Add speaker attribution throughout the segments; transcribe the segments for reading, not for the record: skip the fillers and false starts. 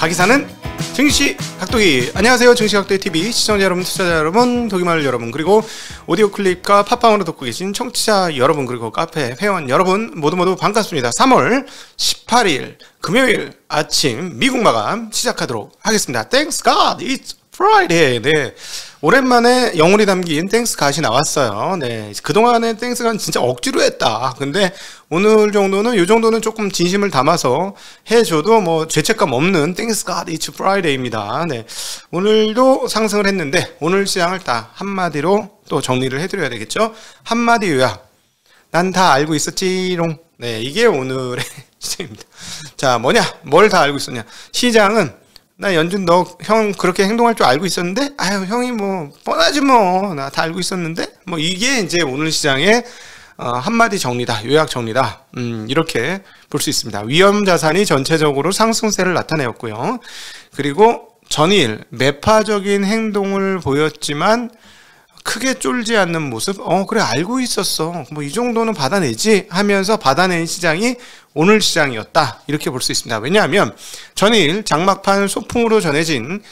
Speaker 1: 가기사는 증시 각도기. 안녕하세요, 증시 각도기 TV 시청자 여러분, 투자자 여러분, 도기마을 여러분, 그리고 오디오 클립과 팟빵으로 듣고 계신 청취자 여러분, 그리고 카페 회원 여러분 모두 반갑습니다. 3월 18일 금요일 아침 미국 마감 시작하도록 하겠습니다. Thanks God, it's Friday. 네, 오랜만에 영혼이 담긴 땡스 갓이 나왔어요. 네, 그동안에 땡스 갓 진짜 억지로 했다. 근데 오늘 정도는, 요 정도는 조금 진심을 담아서 해줘도 뭐 죄책감 없는 땡스 갓 it's Friday입니다. 네, 오늘도 상승을 했는데 오늘 시장을 딱 한마디로 또 정리를 해드려야 되겠죠. 한마디 요약. 난 다 알고 있었지롱. 네, 이게 오늘의 시장입니다. 자, 뭐냐? 뭘 다 알고 있었냐? 시장은 나 연준 너 형 그렇게 행동할 줄 알고 있었는데, 아유 형이 뭐 뻔하지 뭐, 나 다 알고 있었는데, 뭐 이게 이제 오늘 시장의 한마디 정리다, 요약 정리다. 이렇게 볼 수 있습니다. 위험 자산이 전체적으로 상승세를 나타내었고요. 그리고 전일 매파적인 행동을 보였지만 크게 쫄지 않는 모습. 그래 알고 있었어, 뭐 이 정도는 받아내지 하면서 받아낸 시장이 오늘 시장이었다, 이렇게 볼 수 있습니다. 왜냐하면 전일 장막판 소풍으로 전해진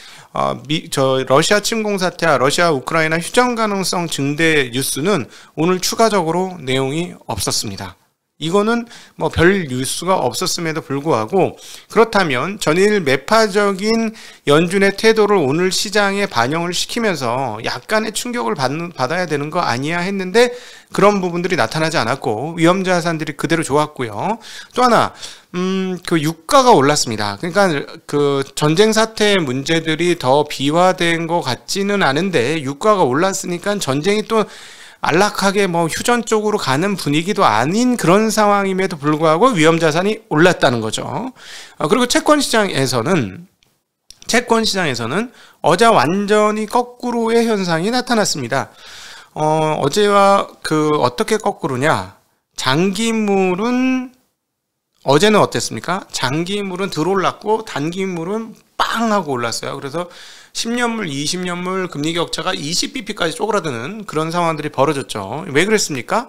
Speaker 1: 러시아 침공 사태와 러시아 우크라이나 휴전 가능성 증대 뉴스는 오늘 추가적으로 내용이 없었습니다. 이거는 뭐 별 뉴스가 없었음에도 불구하고, 그렇다면 전일 매파적인 연준의 태도를 오늘 시장에 반영을 시키면서 약간의 충격을 받아야 되는 거 아니야 했는데 그런 부분들이 나타나지 않았고 위험 자산들이 그대로 좋았고요. 또 하나, 그 유가가 올랐습니다. 그러니까 그 전쟁 사태의 문제들이 더 비화된 것 같지는 않은데 유가가 올랐으니까 전쟁이 또 안락하게 뭐 휴전 쪽으로 가는 분위기도 아닌 그런 상황임에도 불구하고 위험 자산이 올랐다는 거죠. 그리고 채권 시장에서는 어제 완전히 거꾸로의 현상이 나타났습니다. 어제와 어떻게 거꾸로냐? 장기물은 어제는 어땠습니까? 장기물은 들어올랐고 단기물은 빵 하고 올랐어요. 그래서 10년물, 20년물 금리 격차가 20bp까지 쪼그라드는 그런 상황들이 벌어졌죠. 왜 그랬습니까?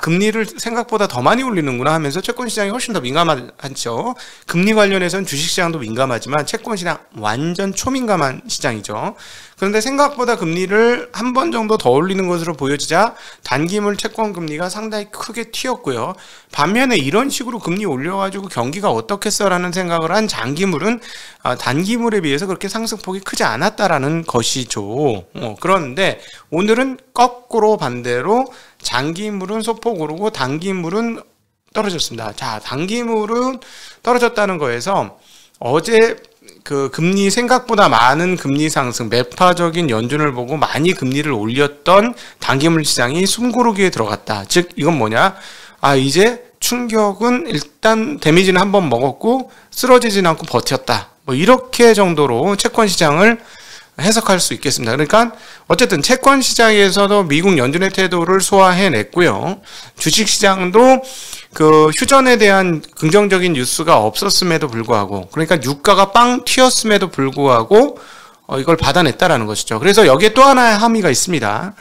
Speaker 1: 금리를 생각보다 더 많이 올리는구나 하면서 채권 시장이 훨씬 더 민감하죠. 금리 관련해서는 주식 시장도 민감하지만 채권 시장 완전 초민감한 시장이죠. 그런데 생각보다 금리를 한 번 정도 더 올리는 것으로 보여지자 단기물 채권 금리가 상당히 크게 튀었고요. 반면에 이런 식으로 금리 올려가지고 경기가 어떻겠어라는 생각을 한 장기물은 단기물에 비해서 그렇게 상승폭이 크지 않았다라는 것이죠. 그런데 오늘은 거꾸로 반대로 장기물은 소폭 오르고 단기물은 떨어졌습니다. 자, 단기물은 떨어졌다는 거에서 어제 그 금리 생각보다 많은 금리 상승, 매파적인 연준을 보고 많이 금리를 올렸던 단기물 시장이 숨고르기에 들어갔다. 즉 이건 뭐냐? 이제 충격은 일단 데미지는 한번 먹었고 쓰러지진 않고 버텼다. 뭐 이렇게 정도로 채권 시장을 해석할 수 있겠습니다. 그러니까 어쨌든 채권 시장에서도 미국 연준의 태도를 소화해냈고요. 주식 시장도 그 휴전에 대한 긍정적인 뉴스가 없었음에도 불구하고, 그러니까 유가가 빵 튀었음에도 불구하고 이걸 받아냈다라는 것이죠. 그래서 여기에 또 하나의 함의가 있습니다.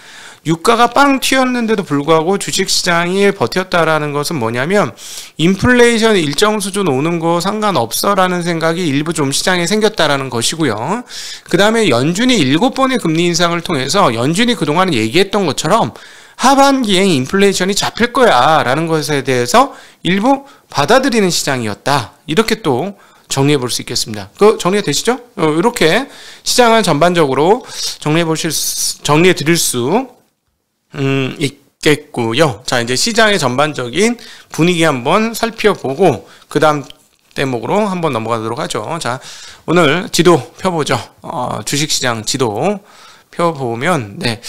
Speaker 1: 유가가 빵 튀었는데도 불구하고 주식시장이 버텼다라는 것은 뭐냐면 인플레이션 일정 수준 오는 거 상관없어라는 생각이 일부 좀 시장에 생겼다라는 것이고요. 그 다음에 연준이 7번의 금리 인상을 통해서 연준이 그동안 얘기했던 것처럼 하반기에 인플레이션이 잡힐 거야 라는 것에 대해서 일부 받아들이는 시장이었다. 이렇게 또 정리해 볼 수 있겠습니다. 정리가 되시죠? 이렇게 시장을 전반적으로 정리해 드릴 수 있겠고요. 자, 이제 시장의 전반적인 분위기 한번 살펴보고 그 다음 대목으로 한번 넘어가도록 하죠. 자, 오늘 지도 펴보죠. 주식시장 지도 펴보면, 네,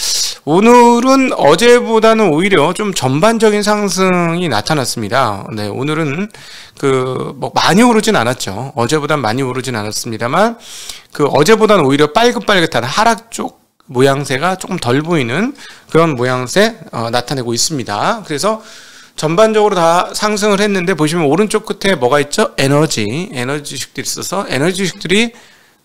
Speaker 1: 오늘은 어제보다는 오히려 좀 전반적인 상승이 나타났습니다. 네, 오늘은 뭐 많이 오르진 않았죠. 어제보단 많이 오르진 않았습니다만 어제보다는 오히려 빨긋빨긋한 하락 쪽 모양새가 조금 덜 보이는 그런 모양새 나타내고 있습니다. 그래서 전반적으로 다 상승을 했는데 보시면 오른쪽 끝에 뭐가 있죠? 에너지 주식들이 있어서 에너지 주식들이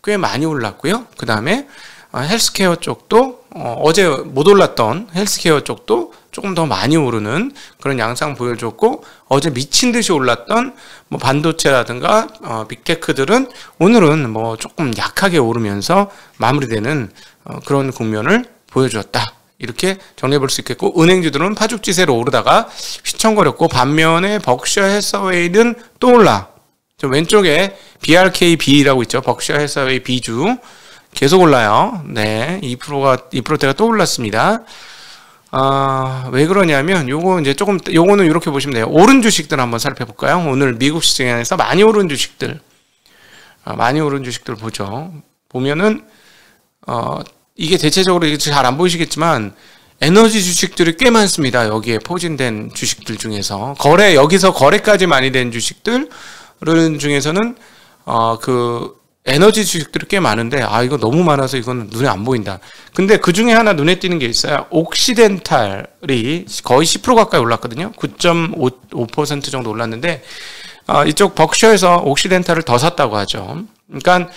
Speaker 1: 꽤 많이 올랐고요. 그 다음에 헬스케어 쪽도 어제 못 올랐던 헬스케어 쪽도 조금 더 많이 오르는 그런 양상 보여줬고, 어제 미친 듯이 올랐던 뭐 반도체라든가 빅테크들은 오늘은 뭐 조금 약하게 오르면서 마무리되는 그런 국면을 보여주었다. 이렇게 정리해 볼 수 있겠고, 은행주들은 파죽지세로 오르다가 휘청거렸고, 반면에 벅셔 해서웨이는 또 올라. 저 왼쪽에 BRKB라고 있죠. 벅셔 해서웨이 B주 계속 올라요. 네, 2%대가 또 올랐습니다. 왜 그러냐면 요거 이제 조금, 요거는 이렇게 보시면 돼요. 오른 주식들 한번 살펴볼까요? 오늘 미국 시장에서 많이 오른 주식들, 많이 오른 주식들 보죠. 보면은 이게 대체적으로 잘 안 보이시겠지만 에너지 주식들이 꽤 많습니다. 여기에 포진된 주식들 중에서 여기서 거래까지 많이 된 주식들 중에서는 그 에너지 주식들이 꽤 많은데, 이거 너무 많아서 이건 눈에 안 보인다. 근데 그 중에 하나 눈에 띄는 게 있어요. 옥시덴탈이 거의 10% 가까이 올랐거든요. 9.5% 정도 올랐는데, 이쪽 벅셔에서 옥시덴탈을 더 샀다고 하죠. 그러니까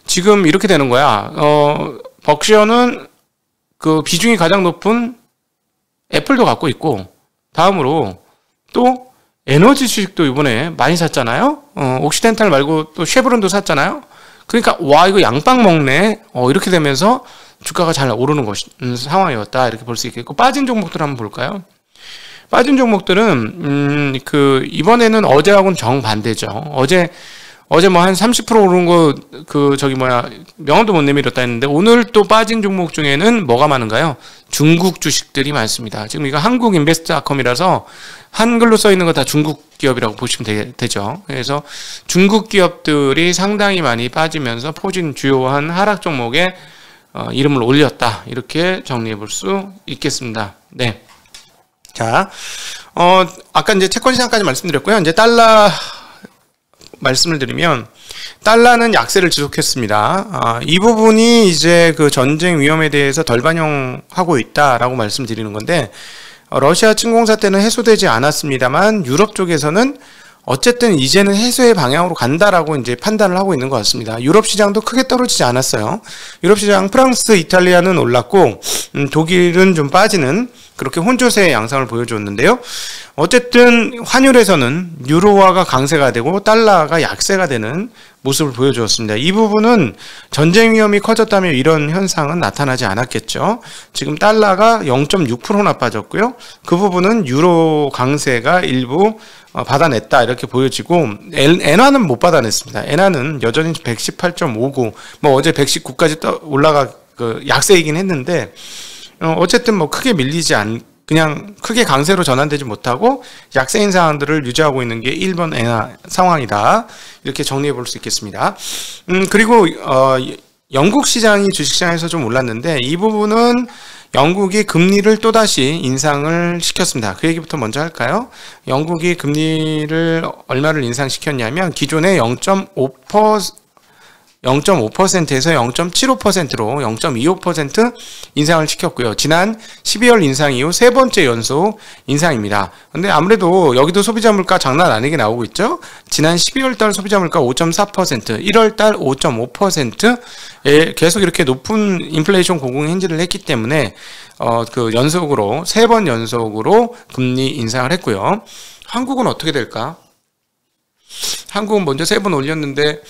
Speaker 1: 지금 이렇게 되는 거야. 벅셔는 그 비중이 가장 높은 애플도 갖고 있고, 다음으로 또 에너지 주식도 이번에 많이 샀잖아요. 옥시덴탈 말고 또 쉐브론도 샀잖아요. 그러니까 와, 이거 양빵 먹네. 이렇게 되면서 주가가 잘 오르는 상황이었다. 이렇게 볼 수 있겠고, 빠진 종목들 한번 볼까요? 빠진 종목들은 이번에는 어제하고는 정반대죠. 어제 뭐 한 30% 오른 거 명함도 못 내밀었다 했는데, 오늘 또 빠진 종목 중에는 뭐가 많은가요? 중국 주식들이 많습니다. 지금 이거 한국인베스트닷컴이라서 한글로 써 있는 거 다 중국 기업이라고 보시면 되죠. 그래서 중국 기업들이 상당히 많이 빠지면서 포진 주요한 하락 종목에 이름을 올렸다. 이렇게 정리해 볼 수 있겠습니다. 네. 자, 아까 이제 채권 시장까지 말씀드렸고요. 이제 달러 말씀을 드리면, 달러는 약세를 지속했습니다. 이 부분이 이제 그 전쟁 위험에 대해서 덜 반영하고 있다라고 말씀드리는 건데, 러시아 침공사 때는 해소되지 않았습니다만 유럽 쪽에서는 어쨌든 이제는 해소의 방향으로 간다라고 이제 판단을 하고 있는 것 같습니다. 유럽 시장도 크게 떨어지지 않았어요. 유럽 시장 프랑스, 이탈리아는 올랐고 독일은 좀 빠지는 그렇게 혼조세의 양상을 보여줬는데요. 어쨌든 환율에서는 유로화가 강세가 되고 달러가 약세가 되는 모습을 보여주었습니다. 이 부분은 전쟁 위험이 커졌다면 이런 현상은 나타나지 않았겠죠. 지금 달러가 0.6%나 빠졌고요. 그 부분은 유로 강세가 일부 받아냈다 이렇게 보여지고, 엔화는 못 받아냈습니다. 엔화는 여전히 118.59, 뭐 어제 119까지 올라가 약세이긴 했는데, 어쨌든 뭐 크게 밀리지 그냥 크게 강세로 전환되지 못하고 약세인 상황들을 유지하고 있는 게 일본 엔화 상황이다. 이렇게 정리해 볼 수 있겠습니다. 그리고 영국 시장이 주식시장에서 좀 올랐는데, 이 부분은 영국이 금리를 또다시 인상을 시켰습니다. 그 얘기부터 먼저 할까요? 영국이 금리를 얼마를 인상시켰냐면, 기존에 0.5%에서 0.75%로 0.25% 인상을 시켰고요. 지난 12월 인상 이후 세 번째 연속 인상입니다. 근데 아무래도 여기도 소비자 물가 장난 아니게 나오고 있죠. 지난 12월 달 소비자 물가 5.4%, 1월 달 5.5%에 계속 이렇게 높은 인플레이션 고공행진을 했기 때문에 연속으로 세 번 연속으로 금리 인상을 했고요. 한국은 어떻게 될까? 한국은 먼저 3번 올렸는데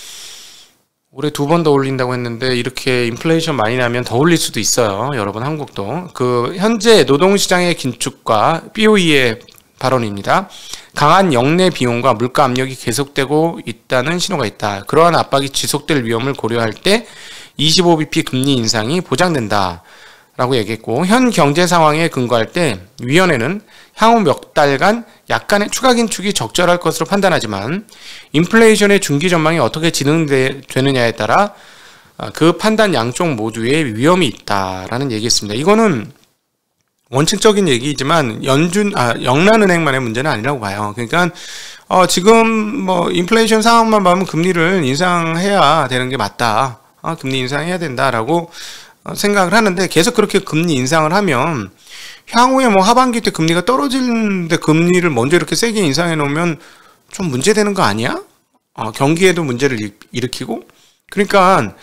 Speaker 1: 올해 2번 더 올린다고 했는데, 이렇게 인플레이션 많이 나면 더 올릴 수도 있어요. 여러분, 한국도. 현재 노동시장의 긴축과 BOE의 발언입니다. 강한 영내 비용과 물가 압력이 계속되고 있다는 신호가 있다. 그러한 압박이 지속될 위험을 고려할 때 25bp 금리 인상이 보장된다. 라고 얘기했고, 현 경제 상황에 근거할 때 위원회는 향후 몇 달간 약간의 추가 긴축이 적절할 것으로 판단하지만 인플레이션의 중기 전망이 어떻게 진행되느냐에 따라 그 판단 양쪽 모두에 위험이 있다라는 얘기였습니다. 이거는 원칙적인 얘기이지만 영란은행만의 문제는 아니라고 봐요. 그러니까 지금 뭐 인플레이션 상황만 봐면 금리를 인상해야 되는 게 맞다. 금리 인상해야 된다라고 생각을 하는데, 계속 그렇게 금리 인상을 하면 향후에 뭐 하반기 때 금리가 떨어지는데 금리를 먼저 이렇게 세게 인상해 놓으면 좀 문제되는 거 아니야? 경기에도 문제를 일으키고 그러니까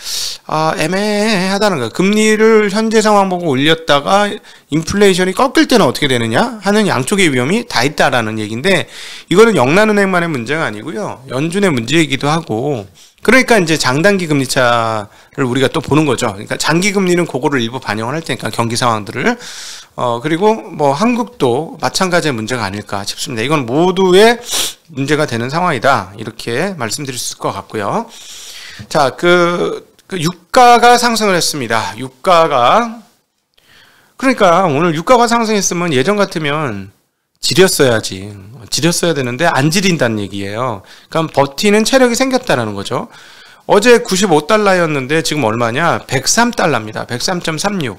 Speaker 1: 애매하다는 거예요. 금리를 현재 상황 보고 올렸다가 인플레이션이 꺾일 때는 어떻게 되느냐 하는 양쪽의 위험이 다 있다라는 얘기인데, 이거는 영란은행만의 문제가 아니고요, 연준의 문제이기도 하고, 그러니까 이제 장단기 금리차를 우리가 또 보는 거죠. 그러니까 장기 금리는 그거를 일부 반영을 할 테니까, 경기 상황들을. 그리고 뭐 한국도 마찬가지의 문제가 아닐까 싶습니다. 이건 모두의 문제가 되는 상황이다, 이렇게 말씀드릴 수 있을 것 같고요. 자, 그 유가가 상승을 했습니다. 유가가, 그러니까 오늘 유가가 상승했으면 예전 같으면 지렸어야 되는데 안 지린다는 얘기예요. 그러니까 버티는 체력이 생겼다라는 거죠. 어제 95달러였는데 지금 얼마냐? 103달러입니다. 103.36.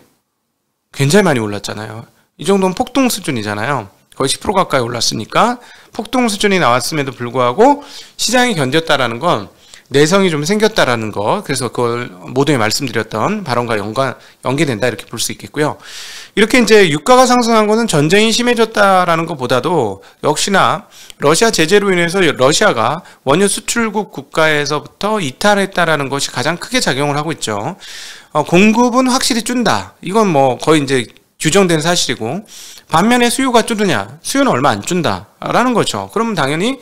Speaker 1: 굉장히 많이 올랐잖아요. 이 정도면 폭등 수준이잖아요. 거의 10% 가까이 올랐으니까 폭등 수준이 나왔음에도 불구하고 시장이 견뎠다라는 건 내성이 좀 생겼다라는 거, 그래서 그걸 모두에 말씀드렸던 발언과 연계된다, 이렇게 볼 수 있겠고요. 이렇게 이제 유가가 상승한 거는 전쟁이 심해졌다라는 것보다도 역시나 러시아 제재로 인해서 러시아가 원유 수출국 국가에서부터 이탈했다라는 것이 가장 크게 작용을 하고 있죠. 공급은 확실히 준다, 이건 뭐 거의 이제 규정된 사실이고, 반면에 수요가 줄느냐, 수요는 얼마 안 준다라는 거죠. 그러면 당연히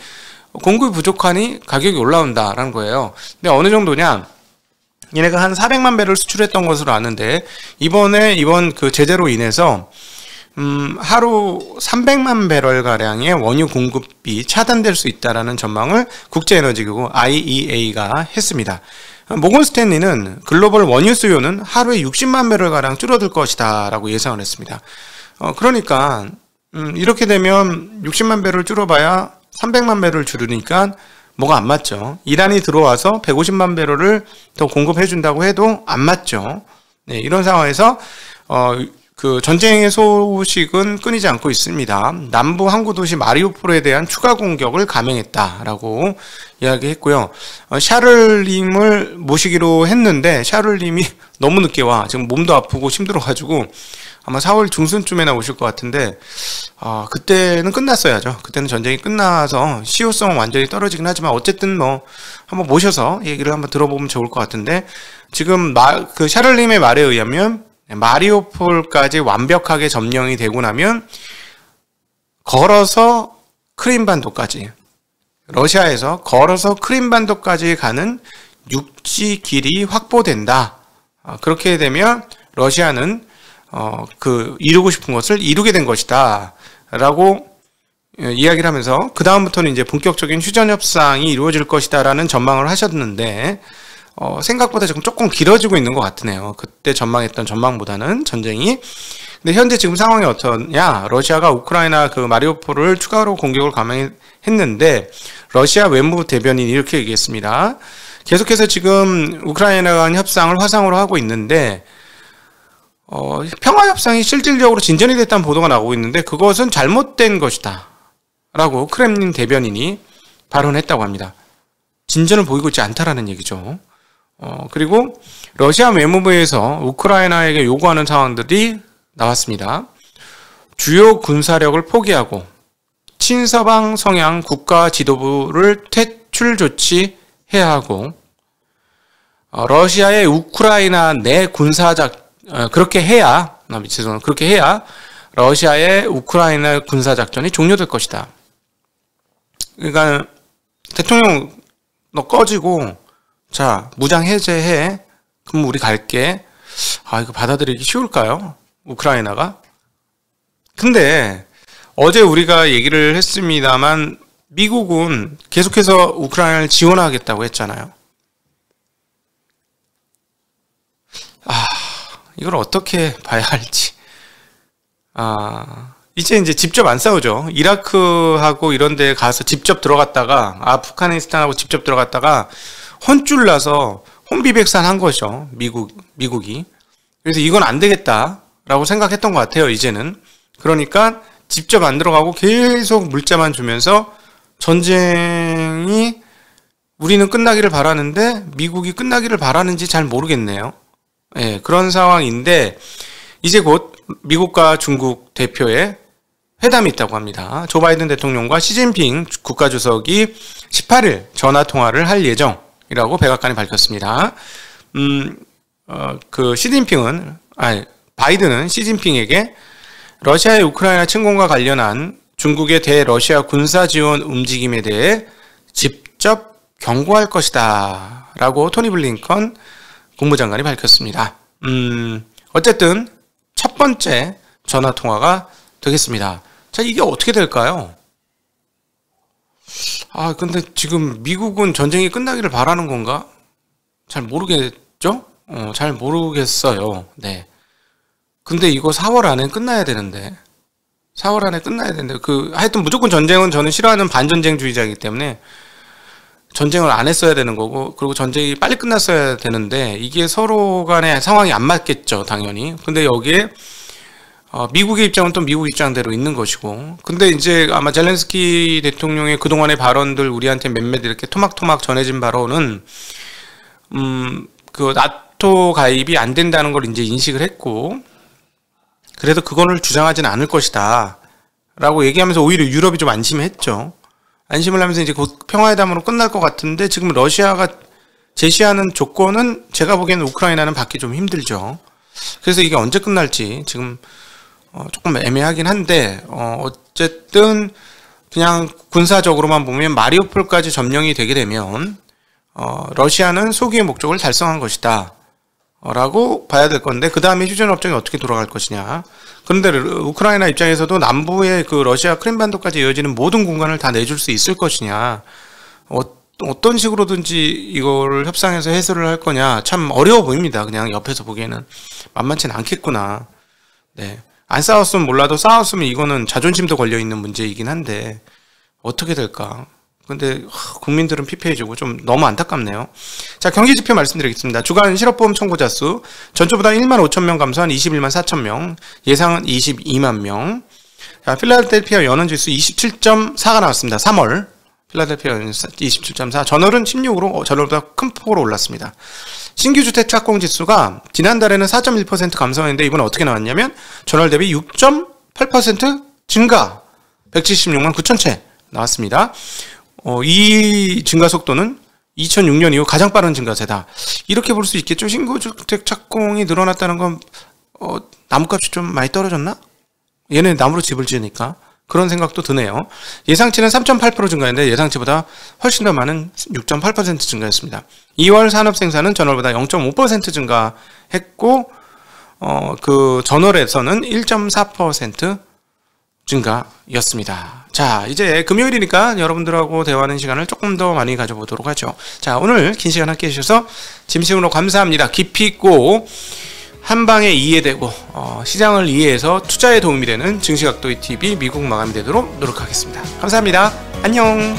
Speaker 1: 공급이 부족하니 가격이 올라온다라는 거예요. 근데 어느 정도냐, 얘네가 한 400만 배럴 수출했던 것으로 아는데, 이번 그 제재로 인해서 하루 300만 배럴 가량의 원유 공급이 차단될 수 있다라는 전망을 국제에너지기구 IEA가 했습니다. 모건 스탠리는 글로벌 원유 수요는 하루에 60만 배럴 가량 줄어들 것이다라고 예상을 했습니다. 그러니까 이렇게 되면 60만 배럴 줄어봐야 300만 배럴 줄으니까 뭐가 안 맞죠. 이란이 들어와서 150만 배럴을 더 공급해준다고 해도 안 맞죠. 네, 이런 상황에서 그 전쟁의 소식은 끊이지 않고 있습니다. 남부 항구 도시 마리우폴에 대한 추가 공격을 감행했다라고 이야기했고요. 샤를님을 모시기로 했는데 샤를님이 너무 늦게 와. 지금 몸도 아프고 힘들어가지고 아마 4월 중순쯤에나 오실 것 같은데, 그때는 끝났어야죠. 그때는 전쟁이 끝나서 시효성은 완전히 떨어지긴 하지만 어쨌든 뭐 한번 모셔서 얘기를 한번 들어보면 좋을 것 같은데, 지금 그 샤를님의 말에 의하면 마리우폴까지 완벽하게 점령이 되고 나면 걸어서 크림반도까지, 러시아에서 걸어서 크림반도까지 가는 육지 길이 확보된다. 그렇게 되면 러시아는 이루고 싶은 것을 이루게 된 것이다 라고 이야기를 하면서, 그 다음부터는 이제 본격적인 휴전 협상이 이루어질 것이다 라는 전망을 하셨는데, 생각보다 지금 조금 길어지고 있는 것 같으네요. 그때 전망했던 전망보다는 전쟁이. 근데 현재 지금 상황이 어떠냐? 러시아가 우크라이나 그 마리우폴을 추가로 공격을 감행했는데, 러시아 외무부 대변인이 이렇게 얘기했습니다. 계속해서 지금 우크라이나가 한 협상을 화상으로 하고 있는데, 평화협상이 실질적으로 진전이 됐다는 보도가 나오고 있는데 그것은 잘못된 것이다 라고 크렘린 대변인이 발언했다고 합니다. 진전을 보이고 있지 않다라는 얘기죠. 그리고 러시아 외무부에서 우크라이나에게 요구하는 사항들이 나왔습니다. 주요 군사력을 포기하고 친서방 성향 국가 지도부를 퇴출 조치해야 하고, 러시아의 우크라이나 내 그렇게 해야 러시아의 우크라이나 군사작전이 종료될 것이다. 그러니까 대통령 너 꺼지고 자 무장 해제해, 그럼 우리 갈게. 이거 받아들이기 쉬울까요? 우크라이나가? 근데 어제 우리가 얘기를 했습니다만 미국은 계속해서 우크라이나를 지원하겠다고 했잖아요. 이걸 어떻게 봐야 할지. 이제 직접 안 싸우죠. 이라크하고 이런 데 가서 직접 들어갔다가, 아프가니스탄하고 직접 들어갔다가 혼쭐 나서 혼비백산한 거죠. 미국이. 그래서 이건 안 되겠다라고 생각했던 것 같아요, 이제는. 그러니까 직접 안 들어가고 계속 물자만 주면서 전쟁이 우리는 끝나기를 바라는데 미국이 끝나기를 바라는지 잘 모르겠네요. 예, 그런 상황인데 이제 곧 미국과 중국 대표의 회담이 있다고 합니다. 조 바이든 대통령과 시진핑 국가주석이 18일 전화 통화를 할 예정. 정도이라고 백악관이 밝혔습니다. 바이든은 시진핑에게 러시아의 우크라이나 침공과 관련한 중국의 대러시아 군사 지원 움직임에 대해 직접 경고할 것이다 라고 토니 블링컨 국무장관이 밝혔습니다. 어쨌든 첫 번째 전화통화가 되겠습니다. 자, 이게 어떻게 될까요? 근데 지금 미국은 전쟁이 끝나기를 바라는 건가? 잘 모르겠죠? 잘 모르겠어요. 네. 근데 이거 4월 안에 끝나야 되는데. 4월 안에 끝나야 되는데. 하여튼 무조건 전쟁은 저는 싫어하는 반전쟁주의자이기 때문에 전쟁을 안 했어야 되는 거고, 그리고 전쟁이 빨리 끝났어야 되는데, 이게 서로 간의 상황이 안 맞겠죠, 당연히. 근데 여기에, 미국의 입장은 또 미국 입장대로 있는 것이고, 근데 이제 아마 젤렌스키 대통령의 그동안의 발언들 우리한테 몇몇 이렇게 토막토막 전해진 바로는, 나토 가입이 안 된다는 걸 이제 인식을 했고, 그래도 그거를 주장하진 않을 것이다. 라고 얘기하면서 오히려 유럽이 좀 안심했죠. 안심을 하면서 이제 곧 평화회담으로 끝날 것 같은데, 지금 러시아가 제시하는 조건은 제가 보기에는 우크라이나는 받기 좀 힘들죠. 그래서 이게 언제 끝날지 지금 조금 애매하긴 한데, 어쨌든 그냥 군사적으로만 보면 마리우폴까지 점령이 되게 되면 러시아는 소기의 목적을 달성한 것이다 라고 봐야 될 건데, 그 다음에 휴전협정이 어떻게 돌아갈 것이냐. 그런데 우크라이나 입장에서도 남부의 그 러시아 크림반도까지 이어지는 모든 공간을 다 내줄 수 있을 것이냐, 어떤 식으로든지 이걸 협상해서 해소를 할 거냐, 참 어려워 보입니다. 그냥 옆에서 보기에는 만만치는 않겠구나. 네. 안 싸웠으면 몰라도 싸웠으면 이거는 자존심도 걸려있는 문제이긴 한데 어떻게 될까. 근데 국민들은 피폐해지고 좀 너무 안타깝네요. 자, 경기지표 말씀드리겠습니다. 주간 실업보험 청구자 수 전주보다 1만 5천 명 감소한 21만 4천 명, 예상은 22만 명. 자, 필라델피아 연원지수 27.4가 나왔습니다. 3월 필라델피아 연원지수 27.4, 전월은 16으로 전월보다 큰 폭으로 올랐습니다. 신규 주택 착공 지수가 지난달에는 4.1% 감소했는데 이번에 어떻게 나왔냐면 전월 대비 6.8% 증가, 176만 9천 채 나왔습니다. 이 증가 속도는 2006년 이후 가장 빠른 증가세다. 이렇게 볼 수 있겠죠. 신규 주택 착공이 늘어났다는 건 나무값이 좀 많이 떨어졌나? 얘네 나무로 집을 지으니까 그런 생각도 드네요. 예상치는 3.8% 증가했는데 예상치보다 훨씬 더 많은 6.8% 증가했습니다. 2월 산업생산은 전월보다 0.5% 증가했고 그 전월에서는 1.4% 증가였습니다. 자, 이제 금요일이니까 여러분들하고 대화하는 시간을 조금 더 많이 가져보도록 하죠. 자, 오늘 긴 시간 함께 해주셔서 진심으로 감사합니다. 깊이 있고 한방에 이해되고 시장을 이해해서 투자에 도움이 되는 증시각도의 TV 미국 마감이 되도록 노력하겠습니다. 감사합니다. 안녕.